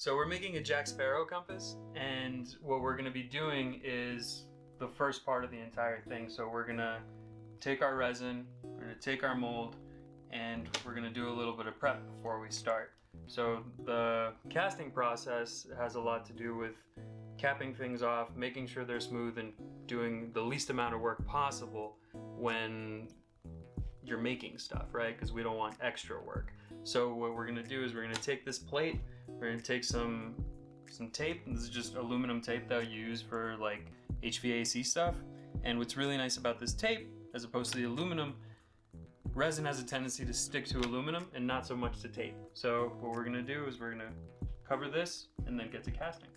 So we're making a Jack Sparrow compass, and what we're going to be doing is the first part of the entire thing. So we're going to take our resin, we're going to take our mold, and we're going to do a little bit of prep before we start. So the casting process has a lot to do with capping things off, making sure they're smooth, and doing the least amount of work possible when you're making stuff, right? Because we don't want extra work. So what we're gonna do is we're gonna take this plate, we're gonna take some tape, and this is just aluminum tape that you use for like HVAC stuff. And what's really nice about this tape, as opposed to the aluminum, resin has a tendency to stick to aluminum and not so much to tape. So what we're gonna do is we're gonna cover this and then get to casting.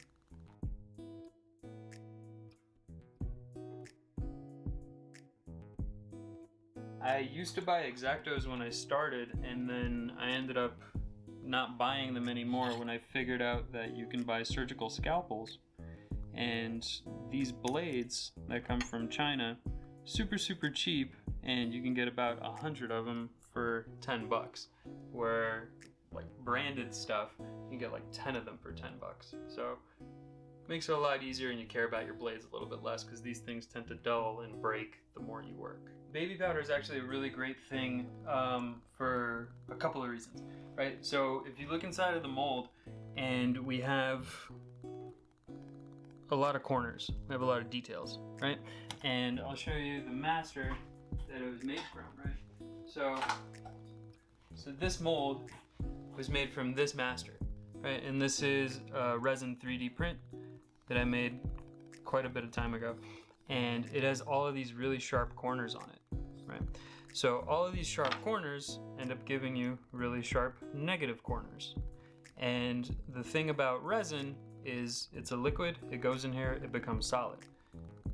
I used to buy X-Actos when I started, and then I ended up not buying them anymore when I figured out that you can buy surgical scalpels. And these blades that come from China, super cheap, and you can get about 100 of them for 10 bucks. Where like branded stuff, you can get like 10 of them for 10 bucks. So makes it a lot easier, and you care about your blades a little bit less because these things tend to dull and break the more you work. Baby powder is actually a really great thing for a couple of reasons, right? So if you look inside of the mold, and we have a lot of corners, we have a lot of details, right? And I'll show you the master that it was made from, right? So this mold was made from this master, right? And this is a resin 3D print that I made quite a bit of time ago. And it has all of these really sharp corners on it, right? So all of these sharp corners end up giving you really sharp negative corners. And the thing about resin is it's a liquid, it goes in here, it becomes solid.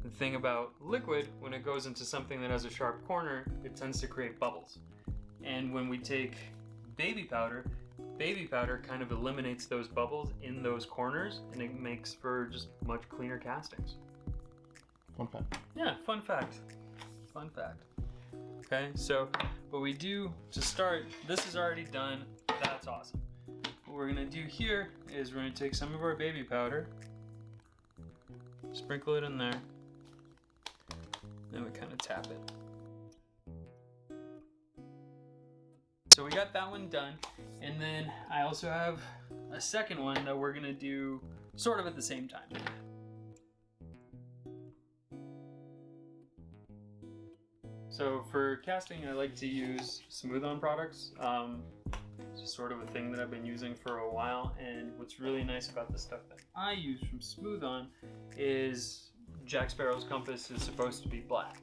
The thing about liquid, when it goes into something that has a sharp corner, it tends to create bubbles. And when we take baby powder kind of eliminates those bubbles in those corners, and it makes for just much cleaner castings. Fun fact. Yeah, fun fact. Fun fact. Okay, so what we do to start, this is already done. That's awesome. What we're gonna do here is we're gonna take some of our baby powder, sprinkle it in there, then we kind of tap it. So we got that one done, and then I also have a second one that we're gonna do sort of at the same time. So for casting, I like to use smooth-on products. It's just sort of a thing that I've been using for a while, and what's really nice about the stuff that I use from Smooth-On is Jack Sparrow's compass is supposed to be black.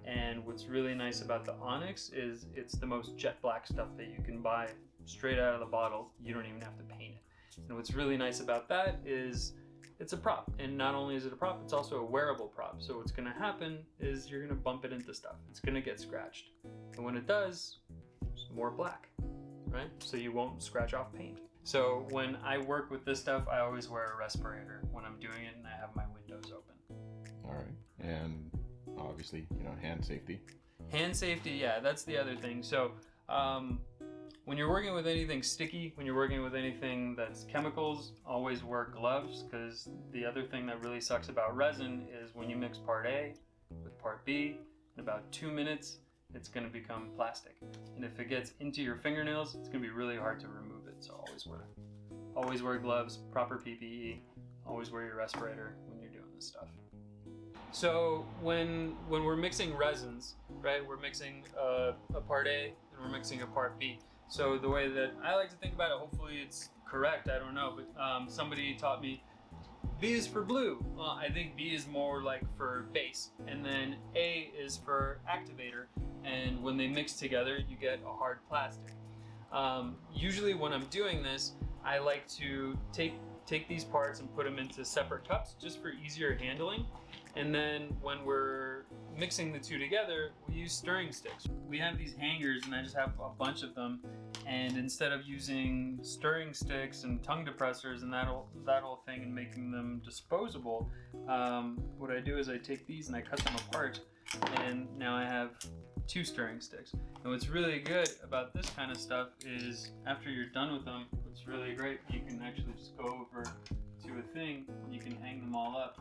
And what's really nice about the Onyx is it's the most jet black stuff that you can buy straight out of the bottle. You don't even have to paint it. And what's really nice about that is it's a prop. And not only is it a prop, it's also a wearable prop. So what's gonna happen is you're gonna bump it into stuff. It's gonna get scratched. And when it does, it's more black, right? So you won't scratch off paint. So when I work with this stuff, I always wear a respirator when I'm doing it and I have my windows open. All right, and obviously, hand safety. Hand safety, yeah, that's the other thing. So when you're working with anything sticky, when you're working with anything that's chemicals, always wear gloves, because the other thing that really sucks about resin is when you mix part A with part B, in about 2 minutes, it's going to become plastic. And if it gets into your fingernails, it's going to be really hard to remove it. So always wear gloves, proper PPE, always wear your respirator when you're doing this stuff. So when we're mixing resins, right, we're mixing a part A and we're mixing a part B. So the way that I like to think about it, hopefully it's correct, I don't know, but somebody taught me B is for blue. Well, I think B is more like for base, and then A is for activator, and when they mix together, you get a hard plastic. Usually when I'm doing this, I like to take these parts and put them into separate cups just for easier handling. And then when we're mixing the two together, we use stirring sticks. We have these hangers, and I just have a bunch of them. And instead of using stirring sticks and tongue depressors and that whole thing and making them disposable, what I do is I take these and I cut them apart, and now I have 2 stirring sticks. And what's really good about this kind of stuff is after you're done with them, what's it's really great. You can actually just go over to a thing and you can hang them all up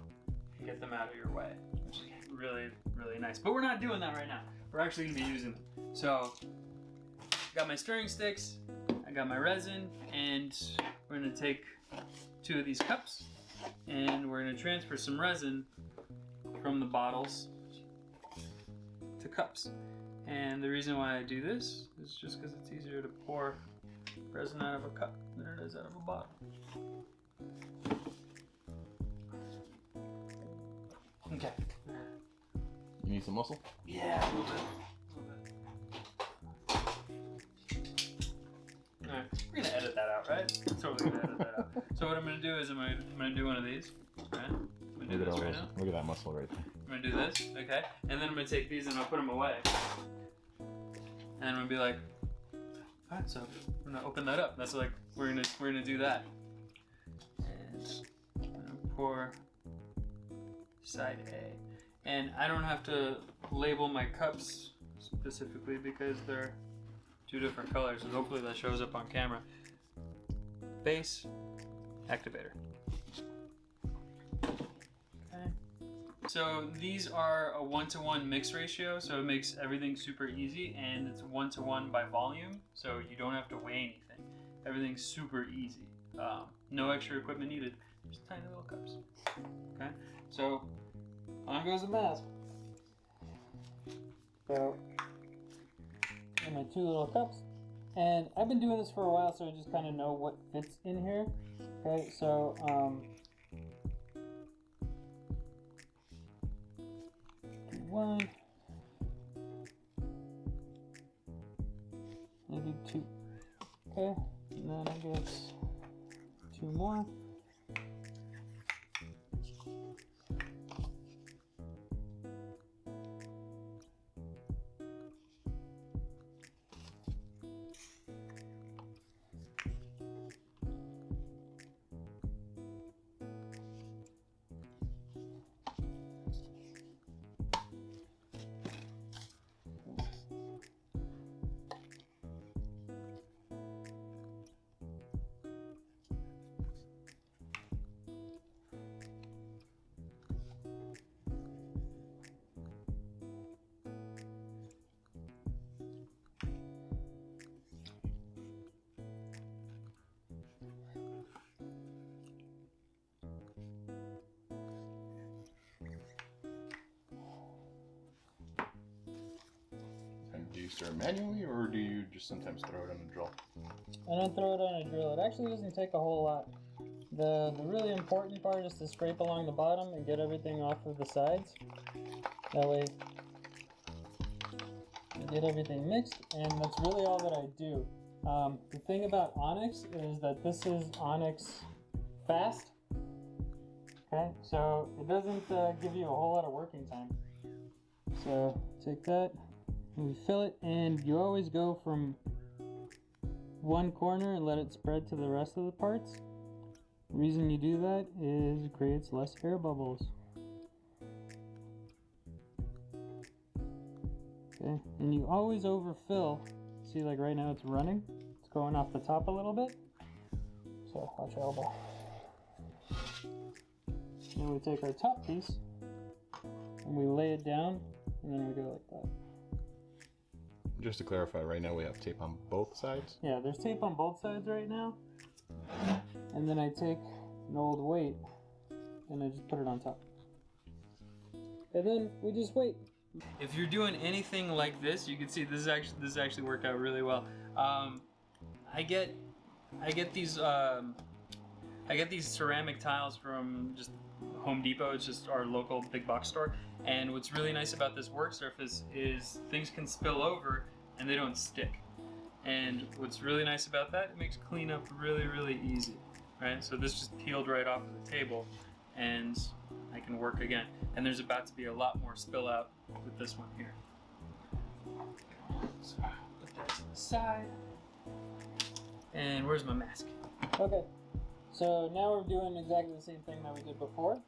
and get them out of your way, which is really, really nice. But we're not doing that right now. We're actually gonna be using them. So, I got my stirring sticks, I got my resin, and we're gonna take 2 of these cups and we're gonna transfer some resin from the bottles to cups. And the reason why I do this is just because it's easier to pour resin out of a cup than it is out of a bottle. Okay. You need some muscle? Yeah, a little bit. Alright, we're gonna edit that out, right? Totally gonna edit that out. So what I'm gonna do is I'm gonna do one of these, right? I'm gonna do this right now. Look at that muscle right there. I'm gonna do this, okay? And then I'm gonna take these and I'll put them away. And I'm gonna be like, alright, so I'm gonna open that up. That's like we're gonna do that. And I'm gonna pour side A. And I don't have to label my cups specifically because they're 2 different colors, and hopefully that shows up on camera. Base, activator. Okay. So these are a 1-to-1 mix ratio, so it makes everything super easy, and it's 1-to-1 by volume, so you don't have to weigh anything. Everything's super easy. No extra equipment needed. Just tiny little cups. Okay. So on goes the mask. So, and my 2 little cups. And I've been doing this for a while, so I just kind of know what fits in here. Okay, so, do 1. I do 2. Okay, and then I guess 2 more. Do you stir manually, or do you just sometimes throw it on a drill? I don't throw it on a drill. It actually doesn't take a whole lot. The really important part is to scrape along the bottom and get everything off of the sides. That way you get everything mixed, and that's really all that I do. The thing about Onyx is that this is Onyx fast. Okay, so it doesn't give you a whole lot of working time. So take that. We fill it, and you always go from one corner and let it spread to the rest of the parts. The reason you do that is it creates less air bubbles. Okay, and you always overfill. See, like right now it's running. It's going off the top a little bit. So watch your elbow. Then we take our top piece and we lay it down, and then we go like that. Just to clarify, right now we have tape on both sides? Yeah, there's tape on both sides right now. And then I take an old weight and I just put it on top. And then we just wait. If you're doing anything like this, you can see this actually worked out really well. I get these ceramic tiles from just Home Depot. It's just our local big box store. And what's really nice about this work surface is things can spill over and they don't stick. And what's really nice about that, it makes cleanup really, really easy, right? So this just peeled right off of the table and I can work again. And there's about to be a lot more spill out with this one here. So put that to the side. And where's my mask? Okay, so now we're doing exactly the same thing that we did before.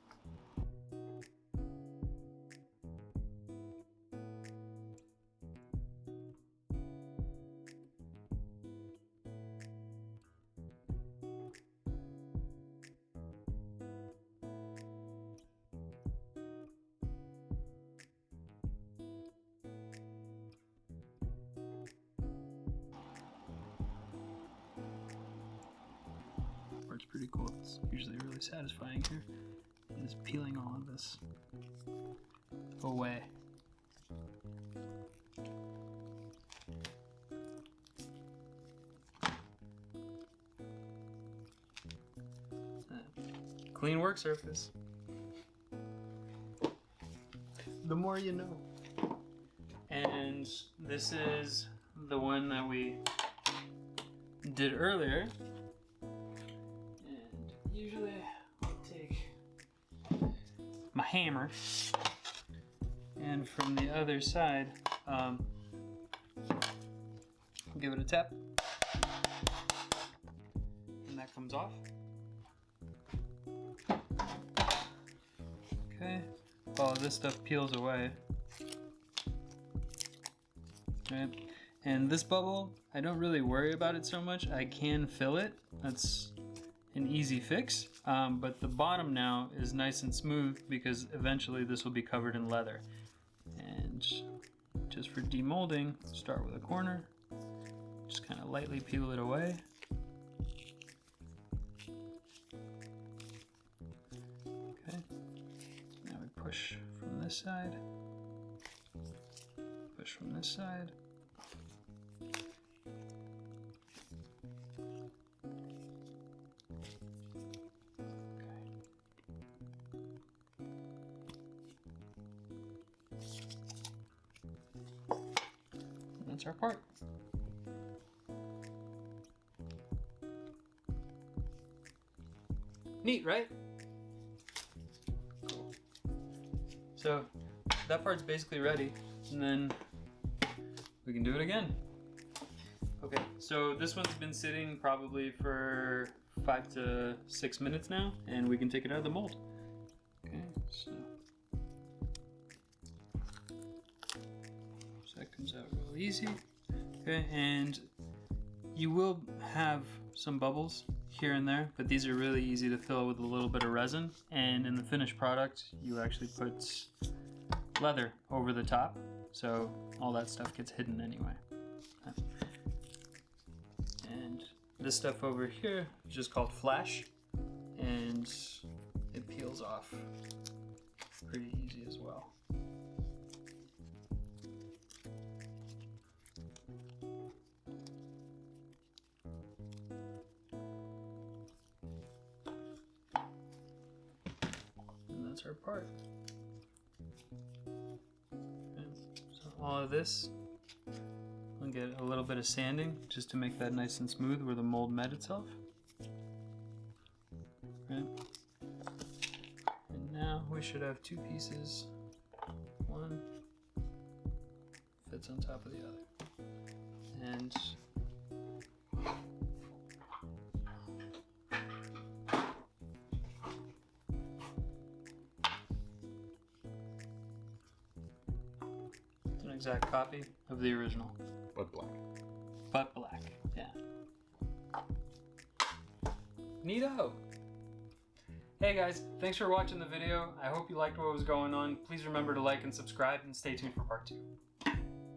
part's pretty cool. It's usually really satisfying here. Is peeling all of this away. Clean work surface. The more you know. And this is the one that we did earlier. And usually I'll take my hammer and from the other side, give it a tap. And that comes off. Okay, all this stuff peels away. Right. And this bubble, I don't really worry about it so much. I can fill it. That's an easy fix. But the bottom now is nice and smooth because eventually this will be covered in leather. And just for demolding, start with a corner. Just kind of lightly peel it away. Okay. Now we push from this side. Push from this side. That's our part. Neat, right? Cool. So that part's basically ready, and then we can do it again. Okay, so this one's been sitting probably for 5 to 6 minutes now, and we can take it out of the mold. Okay, so that comes out real easy. Okay, and you will have some bubbles here and there, but these are really easy to fill with a little bit of resin, and in the finished product you actually put leather over the top, so all that stuff gets hidden anyway. Okay. And this stuff over here is just called flash, and it peels off pretty easy as well. Our part. Okay. So all of this, I'll get a little bit of sanding just to make that nice and smooth where the mold met itself. Okay. And now we should have 2 pieces. One fits on top of the other. And exact copy of the original. But black. But black, yeah. Neato! Hey guys, thanks for watching the video. I hope you liked what was going on. Please remember to like and subscribe and stay tuned for part 2.